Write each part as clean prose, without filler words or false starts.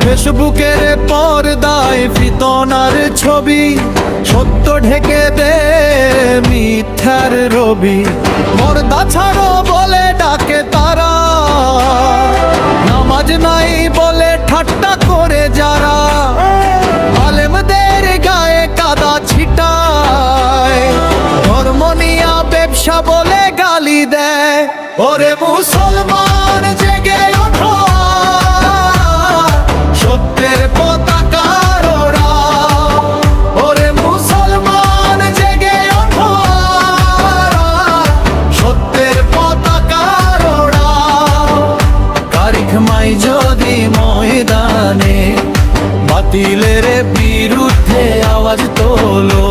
ফেসবুকের পর্দায় ফিতনার ছবি, সত্য ঢেকে দে মিথ্যার রবি। পর্দা ছাড়ো বলে ডাকে তারা, নামাজ নাই বলে ঠাট্টা করে যারা, আলেমদের গায়ে কাদা ছিটায়, ধর্ম নিয়া ব্যবসা বলে গালি দেয়। ওরে মুসলমান জেগে ওঠো, সত্যের পতাকার ওড়াও। ওরে মুসলমান জেগে ওঠো, সত্যের পতাকার ওড়াও। তারিখ মাই যদি ময়দানে বাতিলের বিরুদ্ধে আওয়াজ তোলো,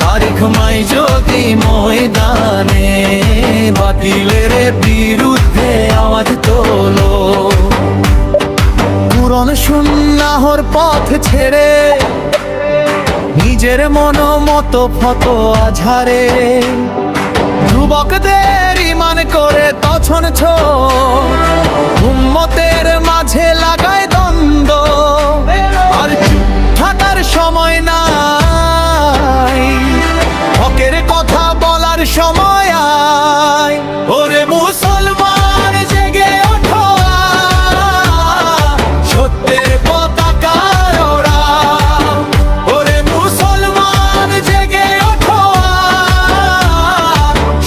তারিখ মাই যদি ময়দানে বাতিলের বিরুদ্ধে আওয়াজ তোলো। কুরআন সুন্নাহর পথ ছেড়ে নিজের মতো ফতোয়া ঝাড়ে, যুবকদের ঈমান করে তছন ছো, উম্মতের মাঝে লাগায় দ্বন্দ্ব। আর থাকার সময় নাই, হকের কথা বলার সময় আয়। ওরে মুসলমান জেগে ওঠো, সত্যের পতাকার ওড়াও। ওরে মুসলমান জেগে ওঠো,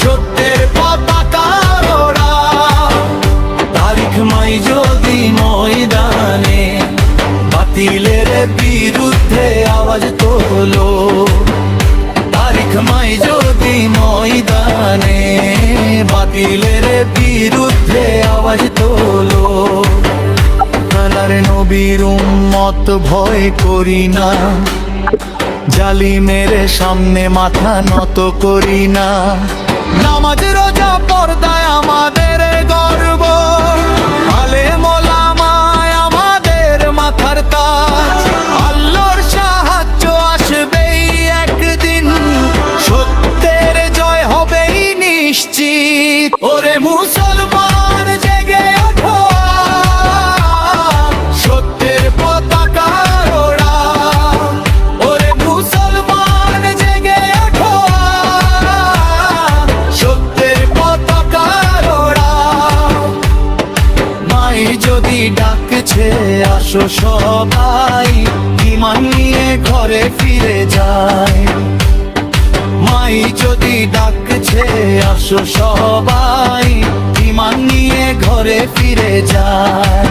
সত্যের পতাকার ওড়াও। তারিখ মাই যদি ময়দানে বাতিলের বিরুদ্ধে আওয়াজ তোলো, তারিখ মাই যদি ময়দানে বাতিলের বিরুদ্ধে আওয়াজ তোলো। আল্লাহর নবীর উম্মত ভয় করি না, জালিমের সামনে মাথা নত করি না। নামাজ রোজা পর্দায় আমাদের গর্ব, আলেম ওলামায় আমাদের মাথার তাজ। আল্লাহর সাহায্য আসবেই একদিন, সত্যের জয় হবেই নিশ্চিত। ওরে মুসলমান জেগে ওঠো, সত্যের পতাকার ওড়াও। ওরে মুসলমান জেগে ওঠো, সত্যের পতাকার ওড়াও। মাই যদি ডাকছে আসো সবাই, ঈমান নিয়ে ঘরে ফিরে যায়। মাই যদি ডাকছে আসো সবাই, ঈমান নিয়ে ঘরে ফিরে যায়।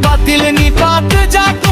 বাতিল নিপাত যাক